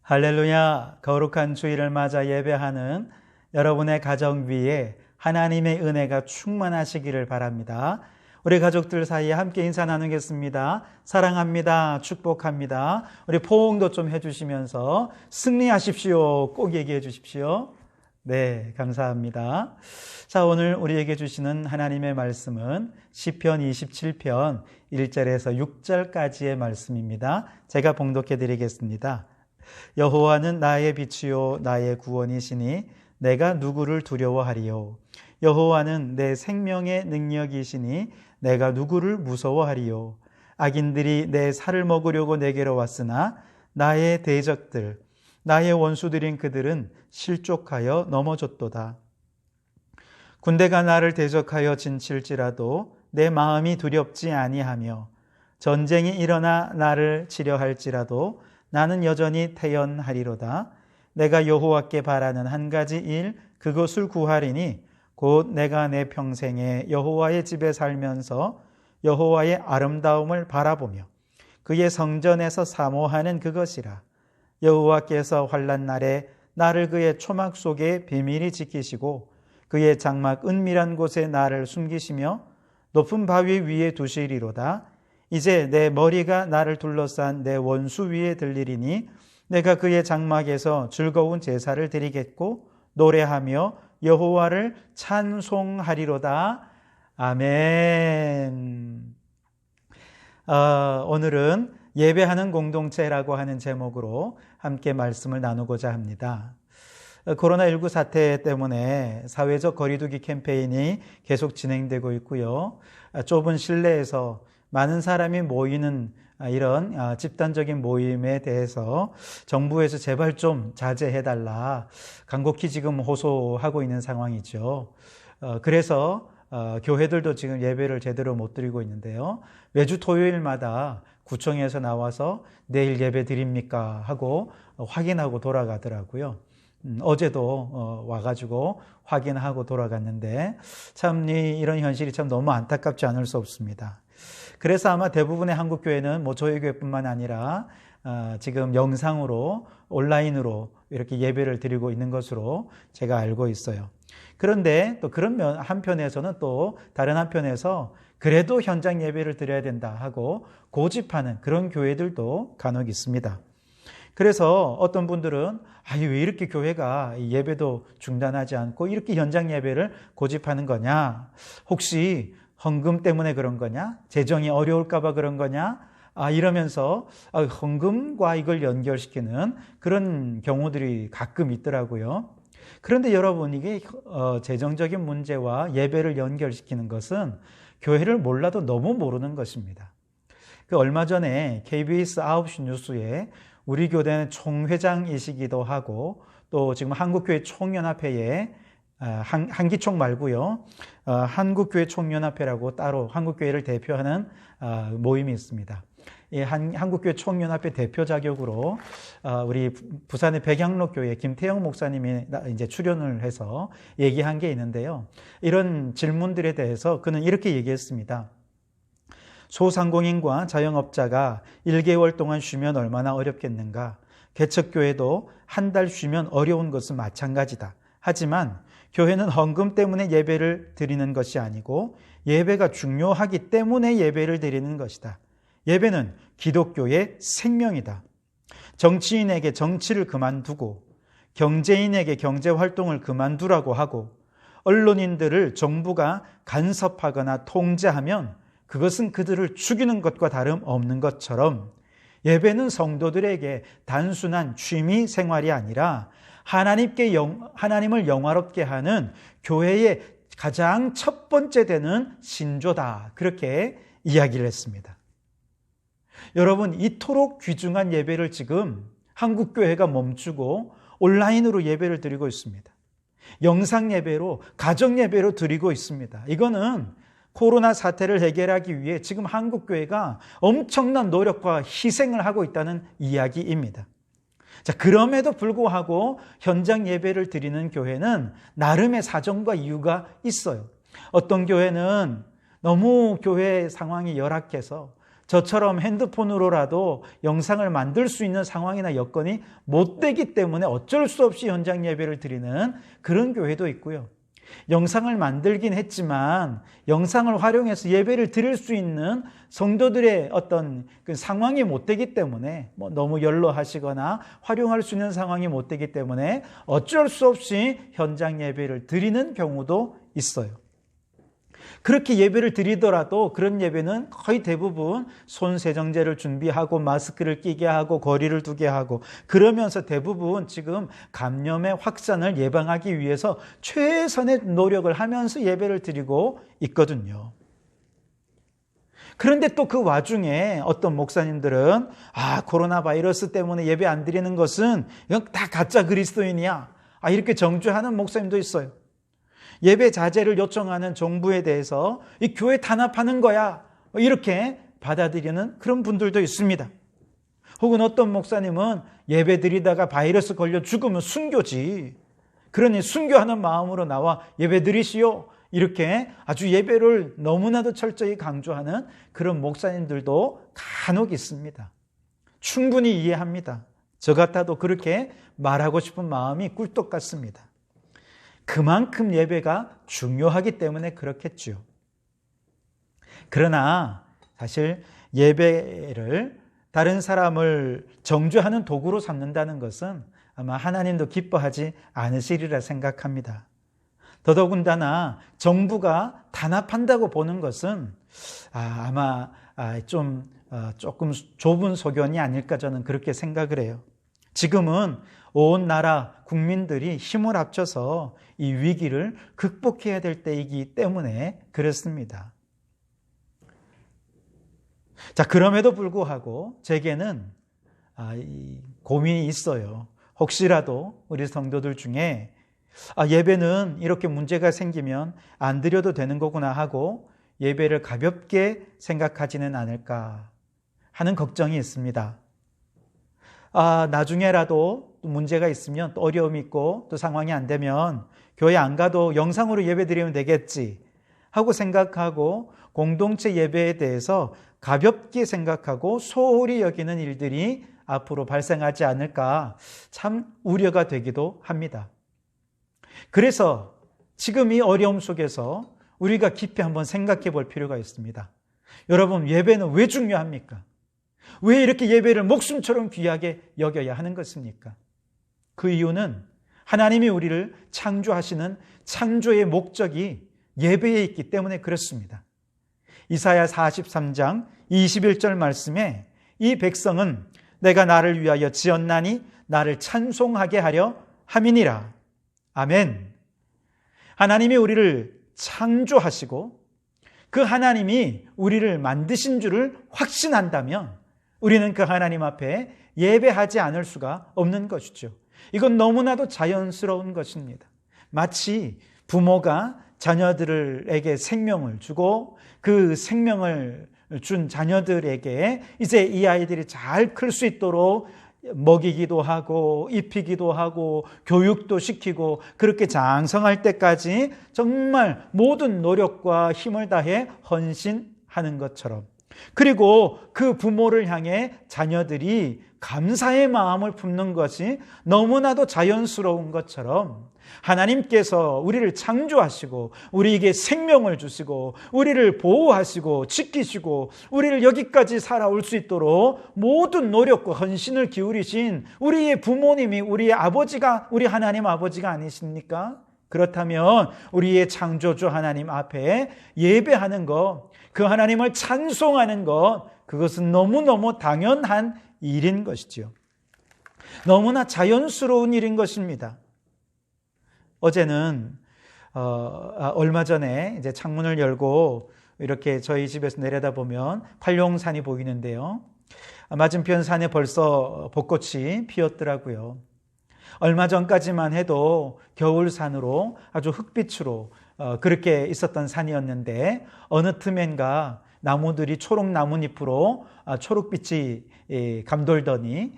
할렐루야, 거룩한 주일을 맞아 예배하는 여러분의 가정 위에 하나님의 은혜가 충만하시기를 바랍니다. 우리 가족들 사이에 함께 인사 나누겠습니다. 사랑합니다. 축복합니다. 우리 포옹도 좀 해주시면서 승리하십시오. 꼭 얘기해 주십시오. 네, 감사합니다. 자, 오늘 우리에게 주시는 하나님의 말씀은 시편 27편 1절에서 6절까지의 말씀입니다. 제가 봉독해 드리겠습니다. 여호와는 나의 빛이요 나의 구원이시니 내가 누구를 두려워하리요. 여호와는 내 생명의 능력이시니 내가 누구를 무서워하리요. 악인들이 내 살을 먹으려고 내게로 왔으나 나의 대적들, 나의 원수들인 그들은 실족하여 넘어졌도다. 군대가 나를 대적하여 진칠지라도 내 마음이 두렵지 아니하며 전쟁이 일어나 나를 치려 할지라도 나는 여전히 태연하리로다. 내가 여호와께 바라는 한 가지 일 그것을 구하리니 곧 내가 내 평생에 여호와의 집에 살면서 여호와의 아름다움을 바라보며 그의 성전에서 사모하는 그것이라. 여호와께서 환난 날에 나를 그의 초막 속에 비밀히 지키시고 그의 장막 은밀한 곳에 나를 숨기시며 높은 바위 위에 두시리로다. 이제 내 머리가 나를 둘러싼 내 원수 위에 들리리니 내가 그의 장막에서 즐거운 제사를 드리겠고 노래하며 여호와를 찬송하리로다. 아멘. 오늘은 예배하는 공동체라고 하는 제목으로 함께 말씀을 나누고자 합니다. 코로나19 사태 때문에 사회적 거리두기 캠페인이 계속 진행되고 있고요. 좁은 실내에서 많은 사람이 모이는 이런 집단적인 모임에 대해서 정부에서 제발 좀 자제해달라 간곡히 지금 호소하고 있는 상황이죠. 그래서 교회들도 지금 예배를 제대로 못 드리고 있는데요. 매주 토요일마다 구청에서 나와서 내일 예배 드립니까 하고 확인하고 돌아가더라고요. 어제도 와가지고 확인하고 돌아갔는데 참 이런 현실이 참 너무 안타깝지 않을 수 없습니다. 그래서 아마 대부분의 한국 교회는 저희 교회뿐만 아니라 지금 영상으로 온라인으로 이렇게 예배를 드리고 있는 것으로 제가 알고 있어요. 그런데 또 그런 한편에서는 또 다른 한편에서 그래도 현장 예배를 드려야 된다 하고 고집하는 그런 교회들도 간혹 있습니다. 그래서 어떤 분들은 왜 이렇게 교회가 예배도 중단하지 않고 이렇게 현장 예배를 고집하는 거냐? 혹시 헌금 때문에 그런 거냐? 재정이 어려울까 봐 그런 거냐? 이러면서 헌금과 이걸 연결시키는 그런 경우들이 가끔 있더라고요. 그런데 여러분, 이게 재정적인 문제와 예배를 연결시키는 것은 교회를 몰라도 너무 모르는 것입니다. 얼마 전에 KBS 9시 뉴스에 우리 교대는 총회장이시기도 하고 또 지금 한국교회 총연합회에 한기총 말고요. 한국교회 총연합회라고 따로 한국교회를 대표하는 모임이 있습니다. 이 한국교회 총연합회 대표 자격으로 우리 부산의 백양로교회 김태영 목사님이 이제 출연을 해서 얘기한 게 있는데요. 이런 질문들에 대해서 그는 이렇게 얘기했습니다. 소상공인과 자영업자가 1개월 동안 쉬면 얼마나 어렵겠는가. 개척교회도 한 달 쉬면 어려운 것은 마찬가지다. 하지만 교회는 헌금 때문에 예배를 드리는 것이 아니고 예배가 중요하기 때문에 예배를 드리는 것이다. 예배는 기독교의 생명이다. 정치인에게 정치를 그만두고 경제인에게 경제활동을 그만두라고 하고 언론인들을 정부가 간섭하거나 통제하면 그것은 그들을 죽이는 것과 다름없는 것처럼 예배는 성도들에게 단순한 취미 생활이 아니라 하나님을 영화롭게 하는 교회의 가장 첫 번째 되는 신조다. 그렇게 이야기를 했습니다. 여러분, 이토록 귀중한 예배를 지금 한국교회가 멈추고 온라인으로 예배를 드리고 있습니다. 영상 예배로, 가정 예배로 드리고 있습니다. 이거는 코로나 사태를 해결하기 위해 지금 한국교회가 엄청난 노력과 희생을 하고 있다는 이야기입니다. 자, 그럼에도 불구하고 현장 예배를 드리는 교회는 나름의 사정과 이유가 있어요. 어떤 교회는 너무 교회 상황이 열악해서 저처럼 핸드폰으로라도 영상을 만들 수 있는 상황이나 여건이 못 되기 때문에 어쩔 수 없이 현장 예배를 드리는 그런 교회도 있고요. 영상을 만들긴 했지만 영상을 활용해서 예배를 드릴 수 있는 성도들의 어떤 그 상황이 못 되기 때문에 너무 연로하시거나 활용할 수 있는 상황이 못 되기 때문에 어쩔 수 없이 현장 예배를 드리는 경우도 있어요. 그렇게 예배를 드리더라도 그런 예배는 거의 대부분 손세정제를 준비하고 마스크를 끼게 하고 거리를 두게 하고 그러면서 대부분 지금 감염의 확산을 예방하기 위해서 최선의 노력을 하면서 예배를 드리고 있거든요. 그런데 또 그 와중에 어떤 목사님들은 코로나 바이러스 때문에 예배 안 드리는 것은 이건 다 가짜 그리스도인이야. 이렇게 정죄하는 목사님도 있어요. 예배 자제를 요청하는 정부에 대해서 이 교회 탄압하는 거야. 이렇게 받아들이는 그런 분들도 있습니다. 혹은 어떤 목사님은 예배 드리다가 바이러스 걸려 죽으면 순교지. 그러니 순교하는 마음으로 나와 예배 드리시오. 이렇게 아주 예배를 너무나도 철저히 강조하는 그런 목사님들도 간혹 있습니다. 충분히 이해합니다. 저 같아도 그렇게 말하고 싶은 마음이 꿀떡 같습니다. 그만큼 예배가 중요하기 때문에 그렇겠죠. 그러나 사실 예배를 다른 사람을 정죄하는 도구로 삼는다는 것은 아마 하나님도 기뻐하지 않으시리라 생각합니다. 더더군다나 정부가 탄압한다고 보는 것은 아마 조금 좁은 소견이 아닐까 저는 그렇게 생각을 해요. 지금은 온 나라 국민들이 힘을 합쳐서 이 위기를 극복해야 될 때이기 때문에 그렇습니다. 자, 그럼에도 불구하고 제게는 고민이 있어요. 혹시라도 우리 성도들 중에 예배는 이렇게 문제가 생기면 안 드려도 되는 거구나 하고 예배를 가볍게 생각하지는 않을까 하는 걱정이 있습니다. 나중에라도 또 문제가 있으면 또 어려움이 있고 또 상황이 안 되면 교회 안 가도 영상으로 예배 드리면 되겠지 하고 생각하고 공동체 예배에 대해서 가볍게 생각하고 소홀히 여기는 일들이 앞으로 발생하지 않을까 참 우려가 되기도 합니다. 그래서 지금 이 어려움 속에서 우리가 깊이 한번 생각해 볼 필요가 있습니다. 여러분, 예배는 왜 중요합니까? 왜 이렇게 예배를 목숨처럼 귀하게 여겨야 하는 것입니까? 그 이유는 하나님이 우리를 창조하시는 창조의 목적이 예배에 있기 때문에 그렇습니다. 이사야 43장 21절 말씀에 이 백성은 내가 나를 위하여 지었나니 나를 찬송하게 하려 함이니라. 아멘. 하나님이 우리를 창조하시고 그 하나님이 우리를 만드신 줄을 확신한다면 우리는 그 하나님 앞에 예배하지 않을 수가 없는 것이죠. 이건 너무나도 자연스러운 것입니다. 마치 부모가 자녀들에게 생명을 주고 그 생명을 준 자녀들에게 이제 이 아이들이 잘 클 수 있도록 먹이기도 하고 입히기도 하고 교육도 시키고 그렇게 장성할 때까지 정말 모든 노력과 힘을 다해 헌신하는 것처럼, 그리고 그 부모를 향해 자녀들이 감사의 마음을 품는 것이 너무나도 자연스러운 것처럼 하나님께서 우리를 창조하시고 우리에게 생명을 주시고 우리를 보호하시고 지키시고 우리를 여기까지 살아올 수 있도록 모든 노력과 헌신을 기울이신 우리의 부모님이 우리의 아버지가 우리 하나님 아버지가 아니십니까? 그렇다면 우리의 창조주 하나님 앞에 예배하는 것, 그 하나님을 찬송하는 것, 그것은 너무너무 당연한 일인 것이지요. 너무나 자연스러운 일인 것입니다. 어제는 얼마 전에 이제 창문을 열고 이렇게 저희 집에서 내려다보면 팔룡산이 보이는데요. 맞은편 산에 벌써 벚꽃이 피었더라고요. 얼마 전까지만 해도 겨울산으로 아주 흑빛으로 그렇게 있었던 산이었는데 어느 틈엔가 나무들이 초록 나뭇잎으로 초록빛이 감돌더니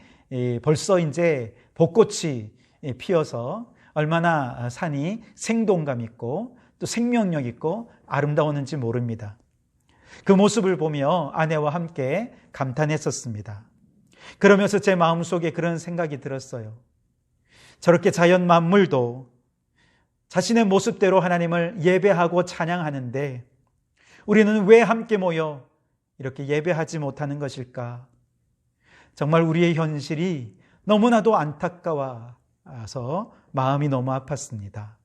벌써 이제 벚꽃이 피어서 얼마나 산이 생동감 있고 또 생명력 있고 아름다웠는지 모릅니다. 그 모습을 보며 아내와 함께 감탄했었습니다. 그러면서 제 마음속에 그런 생각이 들었어요. 저렇게 자연 만물도 자신의 모습대로 하나님을 예배하고 찬양하는데 우리는 왜 함께 모여 이렇게 예배하지 못하는 것일까? 정말 우리의 현실이 너무나도 안타까워서 마음이 너무 아팠습니다.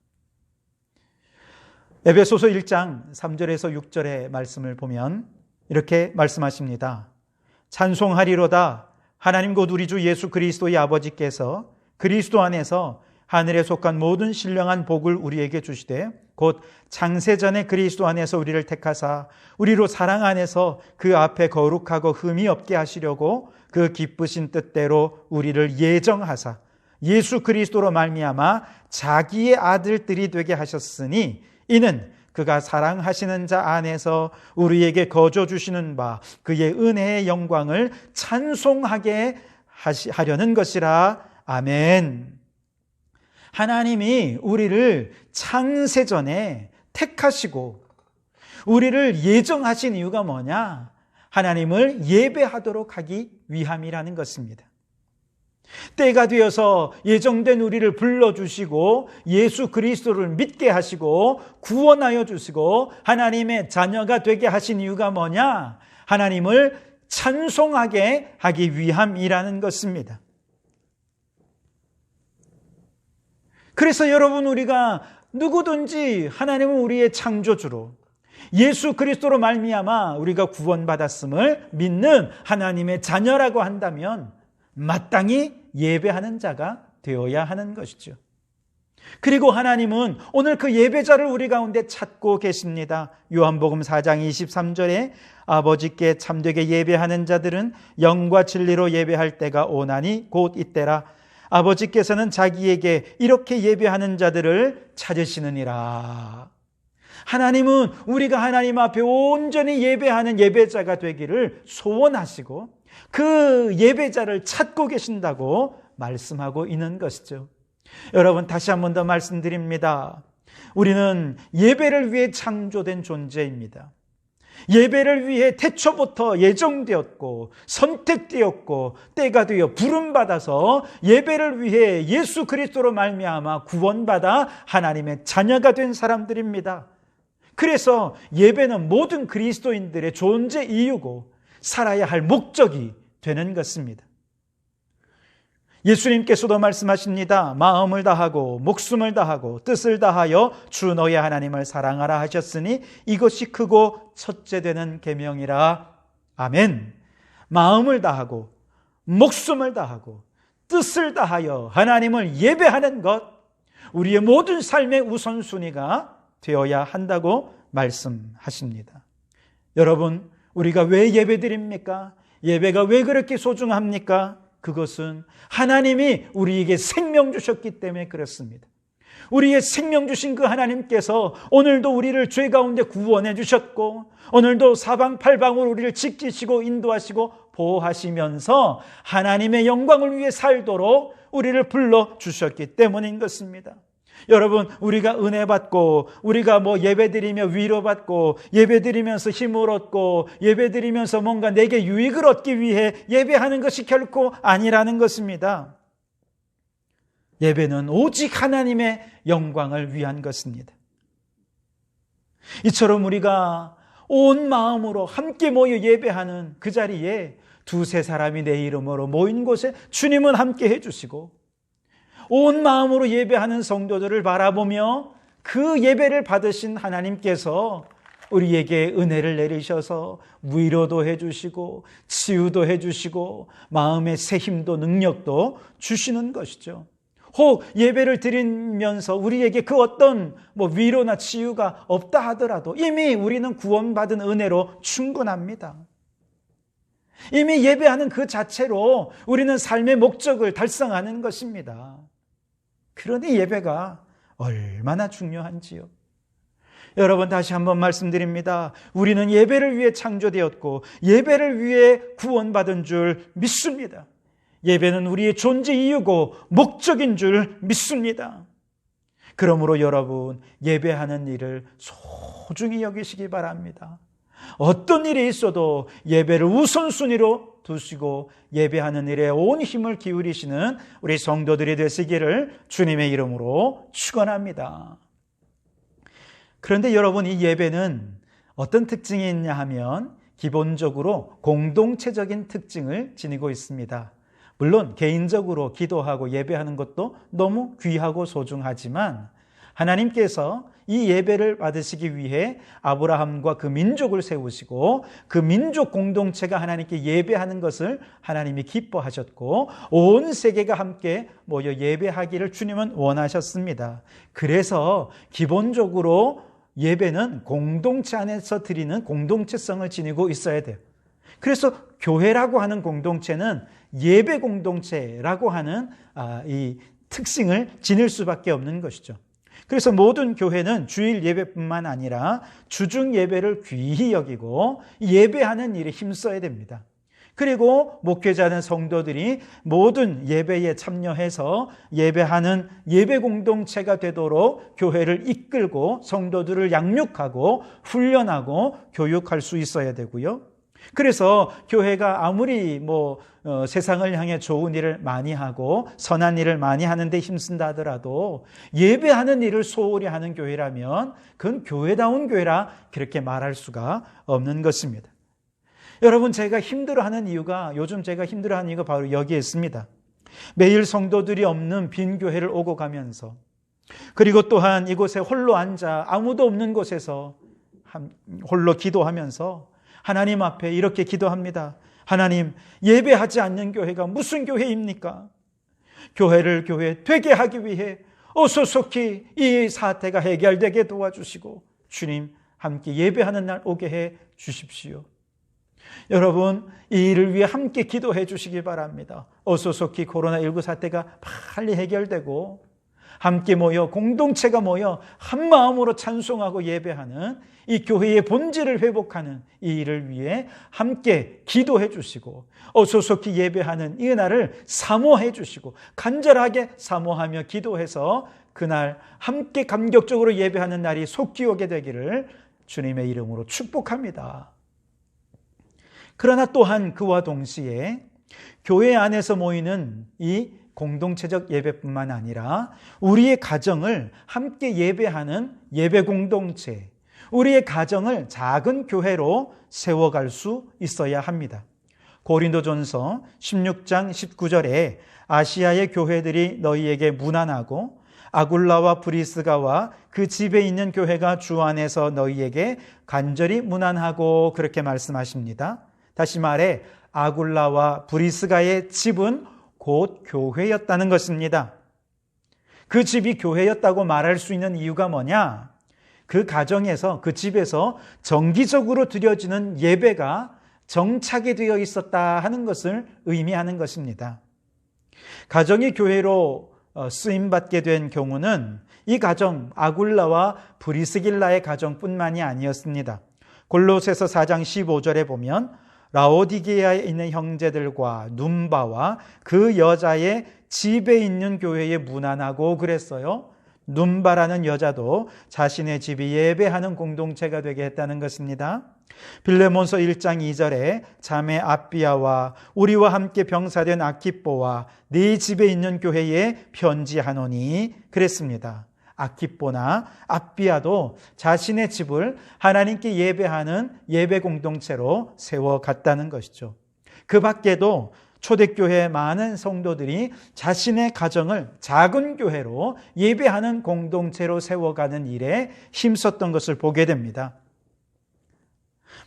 에베소서 1장 3절에서 6절의 말씀을 보면 이렇게 말씀하십니다. 찬송하리로다 하나님 곧 우리 주 예수 그리스도의 아버지께서 그리스도 안에서 하늘에 속한 모든 신령한 복을 우리에게 주시되 곧 창세전에 그리스도 안에서 우리를 택하사 우리로 사랑 안에서 그 앞에 거룩하고 흠이 없게 하시려고 그 기쁘신 뜻대로 우리를 예정하사 예수 그리스도로 말미암아 자기의 아들들이 되게 하셨으니 이는 그가 사랑하시는 자 안에서 우리에게 거저 주시는 바 그의 은혜의 영광을 찬송하게 하려는 것이라. 아멘. 하나님이 우리를 창세전에 택하시고 우리를 예정하신 이유가 뭐냐? 하나님을 예배하도록 하기 위함이라는 것입니다. 때가 되어서 예정된 우리를 불러주시고 예수 그리스도를 믿게 하시고 구원하여 주시고 하나님의 자녀가 되게 하신 이유가 뭐냐? 하나님을 찬송하게 하기 위함이라는 것입니다. 그래서 여러분, 우리가 누구든지 하나님은 우리의 창조주로 예수 그리스도로 말미암아 우리가 구원받았음을 믿는 하나님의 자녀라고 한다면 마땅히 예배하는 자가 되어야 하는 것이죠. 그리고 하나님은 오늘 그 예배자를 우리 가운데 찾고 계십니다. 요한복음 4장 23절에 아버지께 참되게 예배하는 자들은 영과 진리로 예배할 때가 오나니 곧 이때라. 아버지께서는 자기에게 이렇게 예배하는 자들을 찾으시느니라. 하나님은 우리가 하나님 앞에 온전히 예배하는 예배자가 되기를 소원하시고 그 예배자를 찾고 계신다고 말씀하고 있는 것이죠. 여러분, 다시 한 번 더 말씀드립니다. 우리는 예배를 위해 창조된 존재입니다. 예배를 위해 태초부터 예정되었고 선택되었고 때가 되어 부름받아서 예배를 위해 예수 그리스도로 말미암아 구원받아 하나님의 자녀가 된 사람들입니다. 그래서 예배는 모든 그리스도인들의 존재 이유고 살아야 할 목적이 되는 것입니다. 예수님께서도 말씀하십니다. 마음을 다하고 목숨을 다하고 뜻을 다하여 주 너의 하나님을 사랑하라 하셨으니 이것이 크고 첫째 되는 계명이라. 아멘. 마음을 다하고 목숨을 다하고 뜻을 다하여 하나님을 예배하는 것, 우리의 모든 삶의 우선순위가 되어야 한다고 말씀하십니다. 여러분, 우리가 왜 예배드립니까? 예배가 왜 그렇게 소중합니까? 그것은 하나님이 우리에게 생명 주셨기 때문에 그렇습니다. 우리의 생명 주신 그 하나님께서 오늘도 우리를 죄 가운데 구원해 주셨고 오늘도 사방팔방으로 우리를 지키시고 인도하시고 보호하시면서 하나님의 영광을 위해 살도록 우리를 불러주셨기 때문인 것입니다. 여러분, 우리가 은혜 받고 우리가 예배드리며 위로받고 예배드리면서 힘을 얻고 예배드리면서 뭔가 내게 유익을 얻기 위해 예배하는 것이 결코 아니라는 것입니다. 예배는 오직 하나님의 영광을 위한 것입니다. 이처럼 우리가 온 마음으로 함께 모여 예배하는 그 자리에 두세 사람이 내 이름으로 모인 곳에 주님은 함께 해주시고 온 마음으로 예배하는 성도들을 바라보며 그 예배를 받으신 하나님께서 우리에게 은혜를 내리셔서 위로도 해주시고 치유도 해주시고 마음의 새 힘도 능력도 주시는 것이죠. 혹 예배를 드리면서 우리에게 그 어떤 위로나 치유가 없다 하더라도 이미 우리는 구원받은 은혜로 충분합니다. 이미 예배하는 그 자체로 우리는 삶의 목적을 달성하는 것입니다. 그러니 예배가 얼마나 중요한지요. 여러분, 다시 한번 말씀드립니다. 우리는 예배를 위해 창조되었고 예배를 위해 구원받은 줄 믿습니다. 예배는 우리의 존재 이유고 목적인 줄 믿습니다. 그러므로 여러분, 예배하는 일을 소중히 여기시기 바랍니다. 어떤 일이 있어도 예배를 우선순위로 두시고 예배하는 일에 온 힘을 기울이시는 우리 성도들이 되시기를 주님의 이름으로 축원합니다. 그런데 여러분, 이 예배는 어떤 특징이 있냐 하면 기본적으로 공동체적인 특징을 지니고 있습니다. 물론 개인적으로 기도하고 예배하는 것도 너무 귀하고 소중하지만 하나님께서 이 예배를 받으시기 위해 아브라함과 그 민족을 세우시고 그 민족 공동체가 하나님께 예배하는 것을 하나님이 기뻐하셨고 온 세계가 함께 모여 예배하기를 주님은 원하셨습니다. 그래서 기본적으로 예배는 공동체 안에서 드리는 공동체성을 지니고 있어야 돼요. 그래서 교회라고 하는 공동체는 예배 공동체라고 하는 이 특징을 지닐 수밖에 없는 것이죠. 그래서 모든 교회는 주일 예배뿐만 아니라 주중 예배를 귀히 여기고 예배하는 일에 힘써야 됩니다. 그리고 목회자는 성도들이 모든 예배에 참여해서 예배하는 예배 공동체가 되도록 교회를 이끌고 성도들을 양육하고 훈련하고 교육할 수 있어야 되고요. 그래서 교회가 아무리 세상을 향해 좋은 일을 많이 하고 선한 일을 많이 하는데 힘쓴다 하더라도 예배하는 일을 소홀히 하는 교회라면 그건 교회다운 교회라 그렇게 말할 수가 없는 것입니다. 여러분, 제가 힘들어하는 이유가 요즘 제가 힘들어하는 이유가 바로 여기에 있습니다. 매일 성도들이 없는 빈 교회를 오고 가면서 그리고 또한 이곳에 홀로 앉아 아무도 없는 곳에서 홀로 기도하면서 하나님 앞에 이렇게 기도합니다. 하나님, 예배하지 않는 교회가 무슨 교회입니까? 교회를 교회 되게 하기 위해 어소속히 이 사태가 해결되게 도와주시고 주님 함께 예배하는 날 오게 해 주십시오. 여러분, 이 일을 위해 함께 기도해 주시기 바랍니다. 어소속히 코로나19 사태가 빨리 해결되고 함께 모여 공동체가 모여 한 마음으로 찬송하고 예배하는 이 교회의 본질을 회복하는 이 일을 위해 함께 기도해 주시고 어소속히 예배하는 이 날을 사모해 주시고 간절하게 사모하며 기도해서 그날 함께 감격적으로 예배하는 날이 속히 오게 되기를 주님의 이름으로 축복합니다. 그러나 또한 그와 동시에 교회 안에서 모이는 이 공동체적 예배뿐만 아니라 우리의 가정을 함께 예배하는 예배 공동체, 우리의 가정을 작은 교회로 세워갈 수 있어야 합니다. 고린도전서 16장 19절에 아시아의 교회들이 너희에게 무난하고 아굴라와 브리스가와 그 집에 있는 교회가 주 안에서 너희에게 간절히 무난하고 그렇게 말씀하십니다. 다시 말해 아굴라와 브리스가의 집은 곧 교회였다는 것입니다. 그 집이 교회였다고 말할 수 있는 이유가 뭐냐? 그 가정에서, 그 집에서 정기적으로 드려지는 예배가 정착이 되어 있었다 하는 것을 의미하는 것입니다. 가정이 교회로 쓰임받게 된 경우는 이 가정, 아굴라와 브리스길라의 가정뿐만이 아니었습니다. 골로새서 4장 15절에 보면 라오디게아에 있는 형제들과 눈바와 그 여자의 집에 있는 교회에 무난하고 그랬어요. 눈바라는 여자도 자신의 집이 예배하는 공동체가 되게 했다는 것입니다. 빌레몬서 1장 2절에 자매 아비아와 우리와 함께 병사된 아키뽀와 네 집에 있는 교회에 편지하노니 그랬습니다. 아키뽀나 아비아도 자신의 집을 하나님께 예배하는 예배 공동체로 세워갔다는 것이죠. 그 밖에도 초대교회 많은 성도들이 자신의 가정을 작은 교회로 예배하는 공동체로 세워가는 일에 힘썼던 것을 보게 됩니다.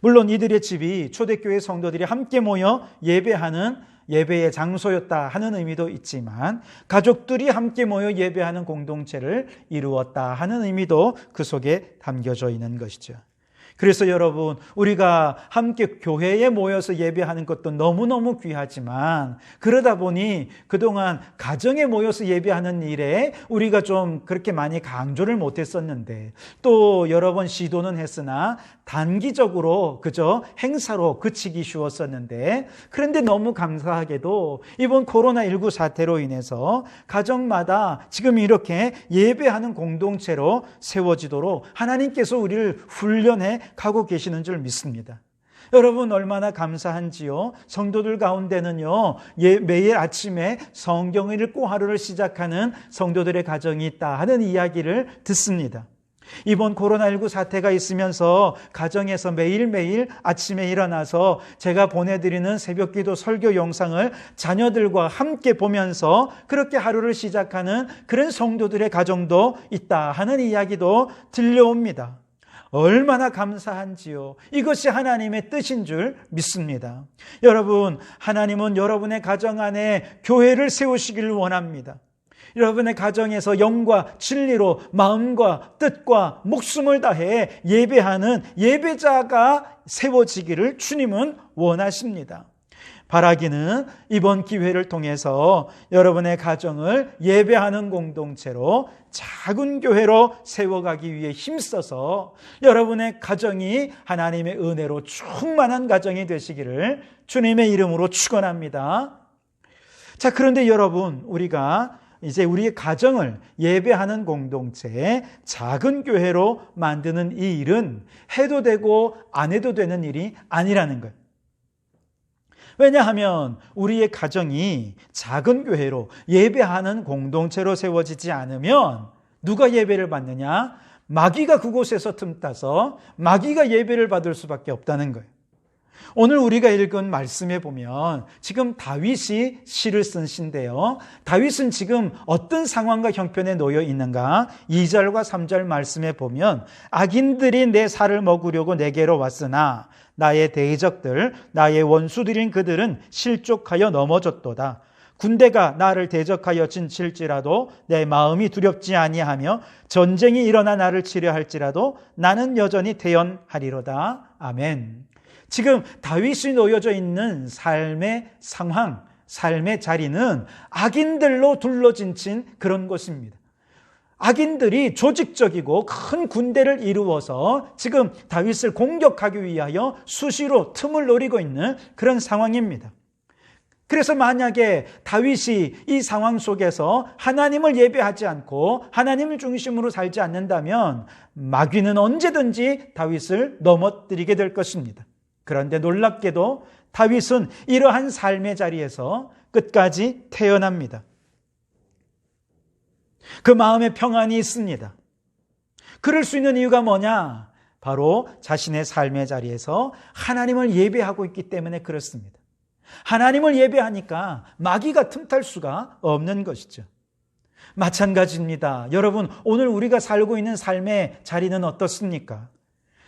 물론 이들의 집이 초대교회 성도들이 함께 모여 예배하는 예배의 장소였다 하는 의미도 있지만 가족들이 함께 모여 예배하는 공동체를 이루었다 하는 의미도 그 속에 담겨져 있는 것이죠. 그래서 여러분, 우리가 함께 교회에 모여서 예배하는 것도 너무너무 귀하지만 그러다 보니 그동안 가정에 모여서 예배하는 일에 우리가 좀 그렇게 많이 강조를 못했었는데 또 여러 번 시도는 했으나 단기적으로 그저 행사로 그치기 쉬웠었는데 그런데 너무 감사하게도 이번 코로나19 사태로 인해서 가정마다 지금 이렇게 예배하는 공동체로 세워지도록 하나님께서 우리를 훈련해 가고 계시는 줄 믿습니다. 여러분 얼마나 감사한지요. 성도들 가운데는요, 매일 아침에 성경을 읽고 하루를 시작하는 성도들의 가정이 있다 하는 이야기를 듣습니다. 이번 코로나19 사태가 있으면서 가정에서 매일매일 아침에 일어나서 제가 보내드리는 새벽기도 설교 영상을 자녀들과 함께 보면서 그렇게 하루를 시작하는 그런 성도들의 가정도 있다 하는 이야기도 들려옵니다. 얼마나 감사한지요. 이것이 하나님의 뜻인 줄 믿습니다. 여러분, 하나님은 여러분의 가정 안에 교회를 세우시기를 원합니다. 여러분의 가정에서 영과 진리로 마음과 뜻과 목숨을 다해 예배하는 예배자가 세워지기를 주님은 원하십니다. 바라기는 이번 기회를 통해서 여러분의 가정을 예배하는 공동체로 작은 교회로 세워가기 위해 힘써서 여러분의 가정이 하나님의 은혜로 충만한 가정이 되시기를 주님의 이름으로 축원합니다. 자, 그런데 여러분, 우리가 이제 우리의 가정을 예배하는 공동체, 작은 교회로 만드는 이 일은 해도 되고 안 해도 되는 일이 아니라는 거예요. 왜냐하면 우리의 가정이 작은 교회로 예배하는 공동체로 세워지지 않으면 누가 예배를 받느냐? 마귀가 그곳에서 틈타서 마귀가 예배를 받을 수밖에 없다는 거예요. 오늘 우리가 읽은 말씀에 보면 지금 다윗이 시를 쓴 시인데요. 다윗은 지금 어떤 상황과 형편에 놓여 있는가? 2절과 3절 말씀에 보면 악인들이 내 살을 먹으려고 내게로 왔으나 나의 대적들, 나의 원수들인 그들은 실족하여 넘어졌도다. 군대가 나를 대적하여 진칠지라도 내 마음이 두렵지 아니하며 전쟁이 일어나 나를 치려 할지라도 나는 여전히 태연하리로다. 아멘. 지금 다윗이 놓여져 있는 삶의 상황, 삶의 자리는 악인들로 둘러진 그런 곳입니다. 악인들이 조직적이고 큰 군대를 이루어서 지금 다윗을 공격하기 위하여 수시로 틈을 노리고 있는 그런 상황입니다. 그래서 만약에 다윗이 이 상황 속에서 하나님을 예배하지 않고 하나님을 중심으로 살지 않는다면 마귀는 언제든지 다윗을 넘어뜨리게 될 것입니다. 그런데 놀랍게도 다윗은 이러한 삶의 자리에서 끝까지 태어납니다. 그 마음에 평안이 있습니다. 그럴 수 있는 이유가 뭐냐? 바로 자신의 삶의 자리에서 하나님을 예배하고 있기 때문에 그렇습니다. 하나님을 예배하니까 마귀가 틈탈 수가 없는 것이죠. 마찬가지입니다. 여러분, 오늘 우리가 살고 있는 삶의 자리는 어떻습니까?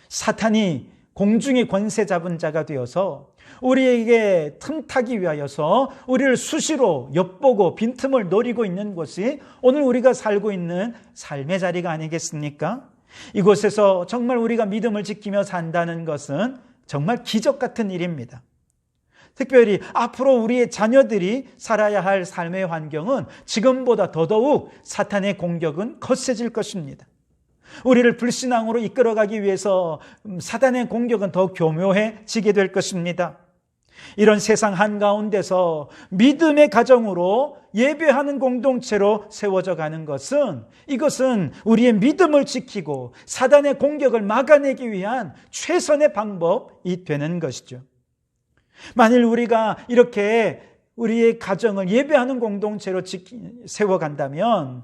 사탄이 공중의 권세 잡은 자가 되어서 우리에게 틈타기 위하여서 우리를 수시로 엿보고 빈틈을 노리고 있는 곳이 오늘 우리가 살고 있는 삶의 자리가 아니겠습니까? 이곳에서 정말 우리가 믿음을 지키며 산다는 것은 정말 기적 같은 일입니다. 특별히 앞으로 우리의 자녀들이 살아야 할 삶의 환경은 지금보다 더더욱 사탄의 공격은 거세질 것입니다. 우리를 불신앙으로 이끌어가기 위해서 사탄의 공격은 더 교묘해지게 될 것입니다. 이런 세상 한가운데서 믿음의 가정으로 예배하는 공동체로 세워져 가는 것은 이것은 우리의 믿음을 지키고 사탄의 공격을 막아내기 위한 최선의 방법이 되는 것이죠. 만일 우리가 이렇게 우리의 가정을 예배하는 공동체로 세워간다면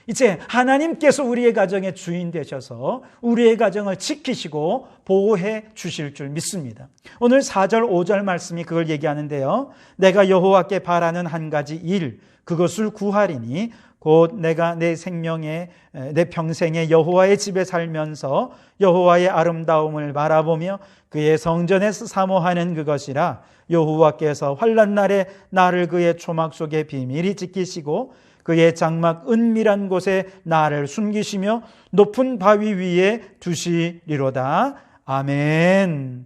이제 하나님께서 우리의 가정의 주인 되셔서 우리의 가정을 지키시고 보호해 주실 줄 믿습니다. 오늘 4절 5절 말씀이 그걸 얘기하는데요. 내가 여호와께 바라는 한 가지 일 그것을 구하리니 곧 내가 내 평생에 여호와의 집에 살면서 여호와의 아름다움을 바라보며 그의 성전에서 사모하는 그것이라. 여호와께서 환난 날에 나를 그의 초막 속에 비밀히 지키시고 그의 장막 은밀한 곳에 나를 숨기시며 높은 바위 위에 두시리로다. 아멘.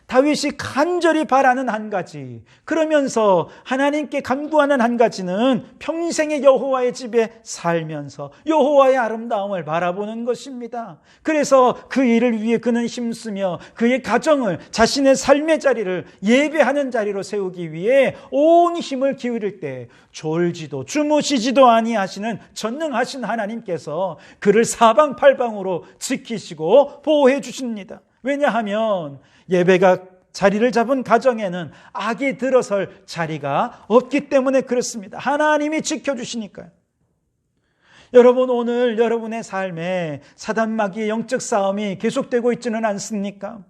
다윗이 간절히 바라는 한 가지, 그러면서 하나님께 간구하는 한 가지는 평생의 여호와의 집에 살면서 여호와의 아름다움을 바라보는 것입니다. 그래서 그 일을 위해 그는 힘쓰며 그의 가정을, 자신의 삶의 자리를 예배하는 자리로 세우기 위해 온 힘을 기울일 때 졸지도 주무시지도 아니하시는 전능하신 하나님께서 그를 사방팔방으로 지키시고 보호해 주십니다. 왜냐하면 예배가 자리를 잡은 가정에는 악이 들어설 자리가 없기 때문에 그렇습니다. 하나님이 지켜주시니까요. 여러분, 오늘 여러분의 삶에 사단 마귀의 영적 싸움이 계속되고 있지는 않습니까?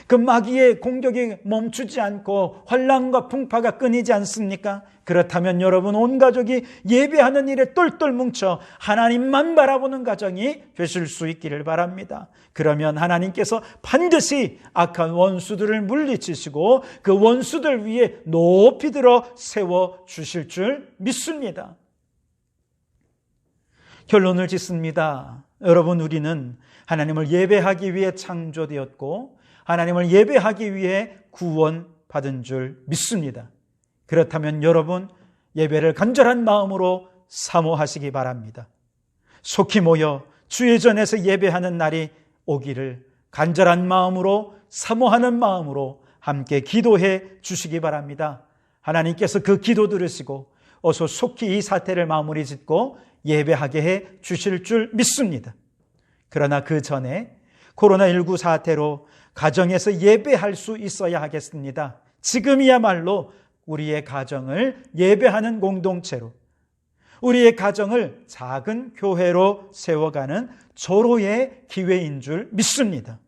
그 마귀의 공격이 멈추지 않고 환난과 풍파가 끊이지 않습니까? 그렇다면 여러분 온 가족이 예배하는 일에 똘똘 뭉쳐 하나님만 바라보는 가정이 되실 수 있기를 바랍니다. 그러면 하나님께서 반드시 악한 원수들을 물리치시고 그 원수들 위에 높이 들어 세워주실 줄 믿습니다. 결론을 짓습니다. 여러분, 우리는 하나님을 예배하기 위해 창조되었고 하나님을 예배하기 위해 구원받은 줄 믿습니다. 그렇다면 여러분, 예배를 간절한 마음으로 사모하시기 바랍니다. 속히 모여 주의 전에서 예배하는 날이 오기를 간절한 마음으로, 사모하는 마음으로 함께 기도해 주시기 바랍니다. 하나님께서 그 기도 들으시고 어서 속히 이 사태를 마무리 짓고 예배하게 해 주실 줄 믿습니다. 그러나 그 전에 코로나19 사태로 가정에서 예배할 수 있어야 하겠습니다. 지금이야말로 우리의 가정을 예배하는 공동체로, 우리의 가정을 작은 교회로 세워가는 절호의 기회인 줄 믿습니다.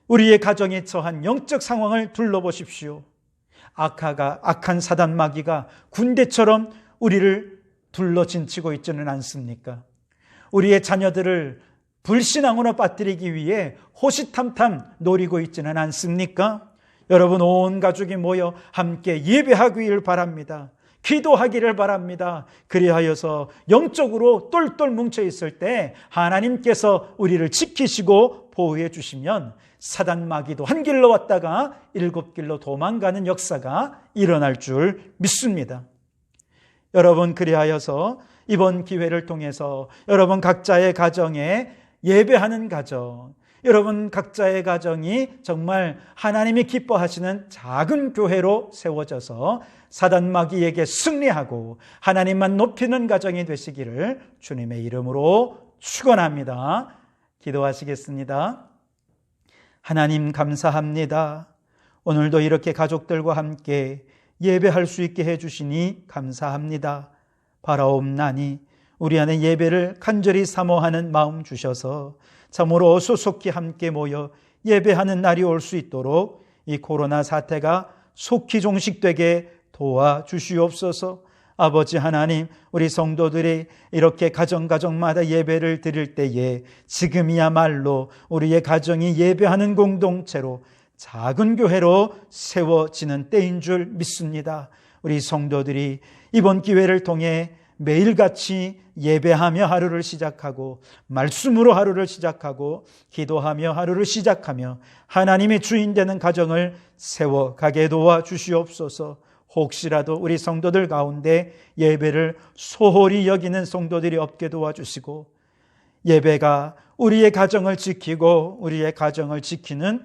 우리의 가정에 처한 영적 상황을 둘러보십시오. 악한 사단 마귀가 군대처럼 우리를 둘러진치고 있지는 않습니까? 우리의 자녀들을 불신앙으로 빠뜨리기 위해 호시탐탐 노리고 있지는 않습니까? 여러분, 온 가족이 모여 함께 예배하기를 바랍니다. 기도하기를 바랍니다. 그리하여서 영적으로 똘똘 뭉쳐 있을 때 하나님께서 우리를 지키시고 보호해 주시면 사단 마귀도 한 길로 왔다가 7길로 도망가는 역사가 일어날 줄 믿습니다. 여러분, 그리하여서 이번 기회를 통해서 여러분 각자의 가정에 예배하는 가정, 여러분 각자의 가정이 정말 하나님이 기뻐하시는 작은 교회로 세워져서 사단 마귀에게 승리하고 하나님만 높이는 가정이 되시기를 주님의 이름으로 축원합니다. 기도하시겠습니다. 하나님, 감사합니다. 오늘도 이렇게 가족들과 함께 예배할 수 있게 해주시니 감사합니다. 바라옵나니 우리 안에 예배를 간절히 사모하는 마음 주셔서 참으로 속히 함께 모여 예배하는 날이 올 수 있도록 이 코로나 사태가 속히 종식되게 도와주시옵소서. 아버지 하나님, 우리 성도들이 이렇게 가정마다 예배를 드릴 때에 지금이야말로 우리의 가정이 예배하는 공동체로 작은 교회로 세워지는 때인 줄 믿습니다. 우리 성도들이 이번 기회를 통해 매일같이 예배하며 하루를 시작하고 말씀으로 하루를 시작하고 기도하며 하루를 시작하며 하나님의 주인 되는 가정을 세워가게 도와주시옵소서. 혹시라도 우리 성도들 가운데 예배를 소홀히 여기는 성도들이 없게 도와주시고 예배가 우리의 가정을 지키고 우리의 가정을 지키는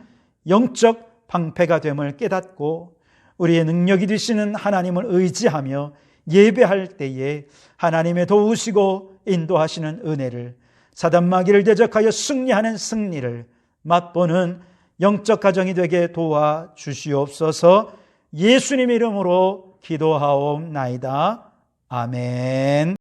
영적 방패가 됨을 깨닫고 우리의 능력이 되시는 하나님을 의지하며 예배할 때에 하나님의 도우시고 인도하시는 은혜를, 사단 마귀를 대적하여 승리하는 승리를 맛보는 영적 가정이 되게 도와주시옵소서. 예수님 이름으로 기도하옵나이다. 아멘.